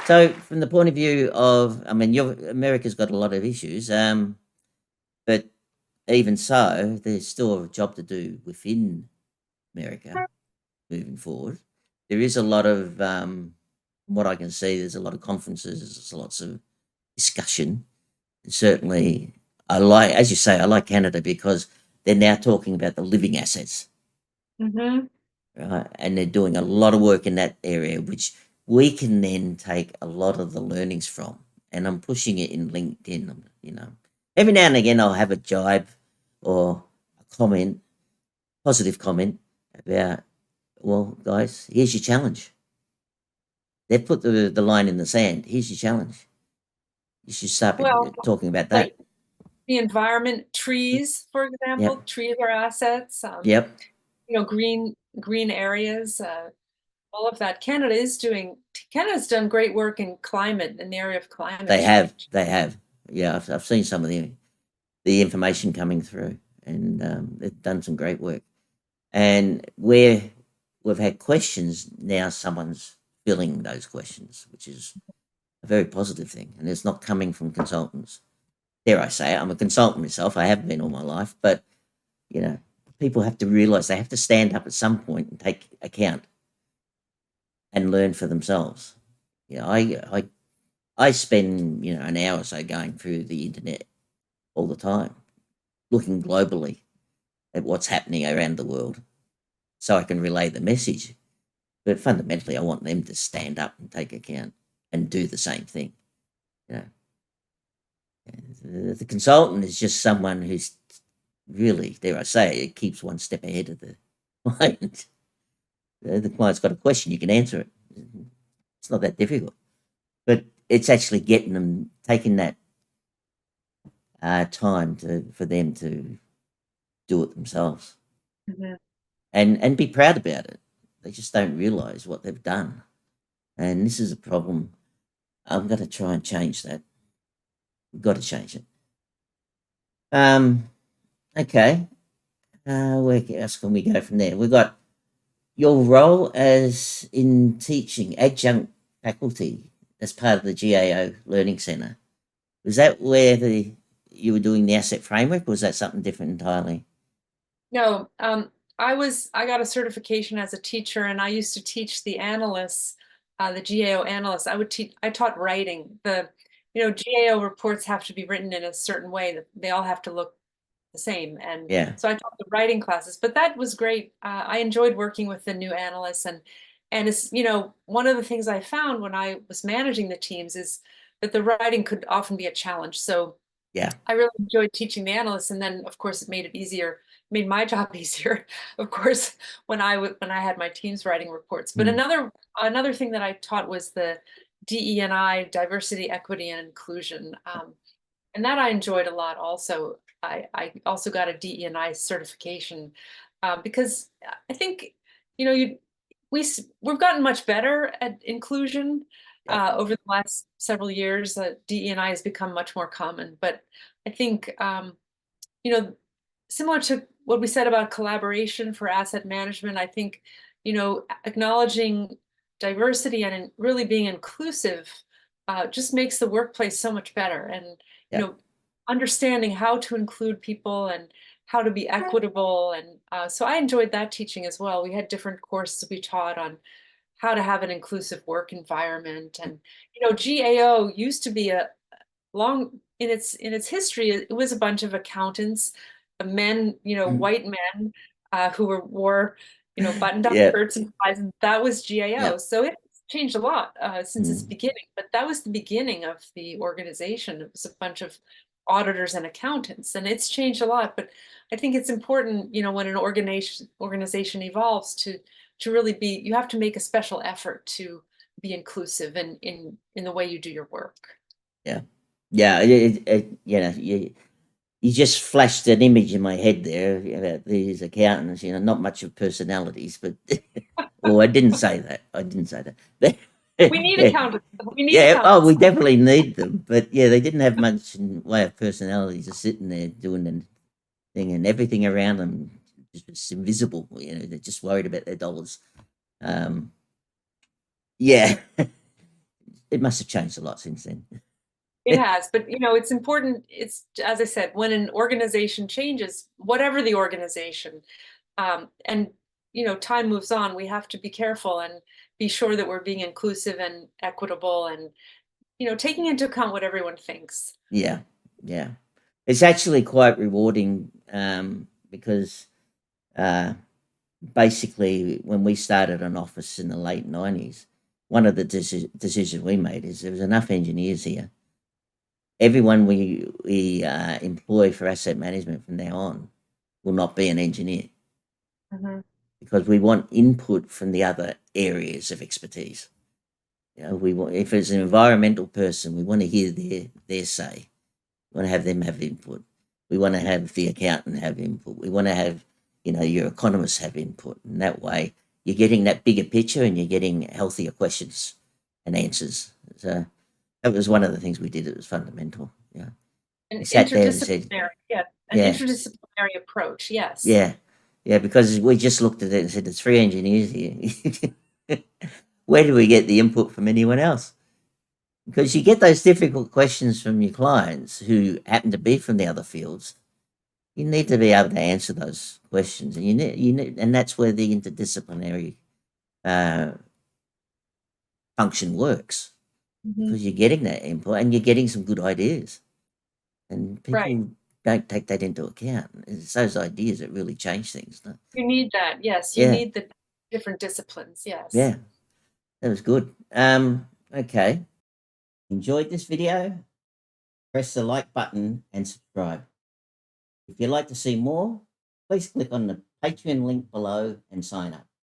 So from the point of view of, I mean, America's got a lot of issues, but even so, there's still a job to do within America moving forward. There is a lot of, from what I can see, there's a lot of conferences, there's lots of discussion. Certainly, as you say, I like Canada because they're now talking about the living assets, Hmm. right? And they're doing a lot of work in that area, which we can then take a lot of the learnings from. And I'm pushing it in LinkedIn, Every now and again, I'll have a jibe or a comment, positive comment about, well, guys, here's your challenge. They've put the line in the sand. Here's your challenge. You should start Well, talking about that. like the environment, trees, for example, Yep. trees are assets. Yep. Green areas, all of that. Canada's done great work in climate, in the area of climate They have. change. They have. Yeah, I've seen some of the information coming through, and they've done some great work. And where we've had questions, now someone's filling those questions, which is a very positive thing. And it's not coming from consultants. Dare I say it, I'm a consultant myself. I have been all my life, but you know, people have to realize they have to stand up at some point and take account and learn for themselves. I spend an hour or so going through the internet all the time, looking globally at what's happening around the world, so I can relay the message. But fundamentally, I want them to stand up and take account and do the same thing. You know, the consultant is just someone who's really, dare I say, it keeps one step ahead of the client. The client's got a question, you can answer it. It's not that difficult, but it's actually getting them taking that time for them to do it themselves Mhm. and be proud about it. They just don't realize what they've done, and this is a problem. I'm going to try and change that. We've got to change it. Um, okay. Where else can we go from there? We've got your role as in teaching adjunct faculty as part of the GAO Learning Centre. Was that where you were doing the asset framework, or was that something different entirely? No, I got a certification as a teacher, and I used to teach the analysts, the GAO analysts. I taught writing. GAO reports have to be written in a certain way that they all have to look the same. And Yeah. so I taught the writing classes, but that was great. I enjoyed working with the new analysts, and it's, one of the things I found when I was managing the teams is that the writing could often be a challenge. So Yeah. I really enjoyed teaching the analysts, and then of course it made it easier, made my job easier, of course, when I had my teams writing reports. But Mm. another thing that I taught was the DE&I, diversity, equity, and inclusion, and that I enjoyed a lot. Also, I also got a DE&I certification, because I think you know you we've gotten much better at inclusion Yep. over the last several years. DE&I has become much more common, but I think you know similar to what we said about collaboration for asset management, I think acknowledging diversity and really being inclusive just makes the workplace so much better. And you Yep. know, understanding how to include people and how to be equitable, and so I enjoyed that teaching as well. We had different courses we taught on how to have an inclusive work environment, and GAO used to be a long in its history. It was a bunch of accountants, men, Mm. white men, who wore buttoned up Yep. shirts and ties, and that was GAO. Yep. So it's changed a lot since its Mm. beginning, but that was the beginning of the organization. It was a bunch of auditors and accountants, and it's changed a lot. But I think it's important, when an organization evolves, to really be, you have to make a special effort to be inclusive in the way you do your work. Yeah. Yeah. You just flashed an image in my head there about these accountants, not much of personalities, but oh, I didn't say that. I didn't say that. We need Yeah. accountants. We need Yeah. Oh, accountants. we definitely need them. But yeah, they didn't have much in way of personality, just sitting there doing the thing, and everything around them just invisible. They're just worried about their dollars. Um, yeah. it must have changed a lot since then. It has, but it's important. It's, as I said, when an organization changes, whatever the organization, and time moves on, we have to be careful and be sure that we're being inclusive and equitable and taking into account what everyone thinks. Yeah, yeah. It's actually quite rewarding, because, uh, basically, when we started an office in the late 90s, one of the decisions we made is there was enough engineers here. Everyone we employ for asset management from now on will not be an engineer, Mhm. because we want input from the other areas of expertise. We want, if it's an environmental person, we want to hear their say. We want to have them have input. We want to have the accountant have input. We want to have, your economists have input. And that way you're getting that bigger picture and you're getting healthier questions and answers. So that was one of the things we did. It was fundamental. Yeah. An We sat there and said, interdisciplinary, yeah, an yeah, interdisciplinary approach, yes. yeah, yeah, because we just looked at it and said, there's 3 engineers here. Where do we get the input from anyone else? Because you get those difficult questions from your clients who happen to be from the other fields. You need to be able to answer those questions, and and that's where the interdisciplinary uh, function works, Mhm. because you're getting that input and you're getting some good ideas, and Right. people don't take that into account. It's those ideas that really change things. You need that, yes, you Yeah, need the different disciplines, yes. yeah, that was good. Okay, enjoyed this video? Press the like button and subscribe. If you'd like to see more, please click on the Patreon link below and sign up.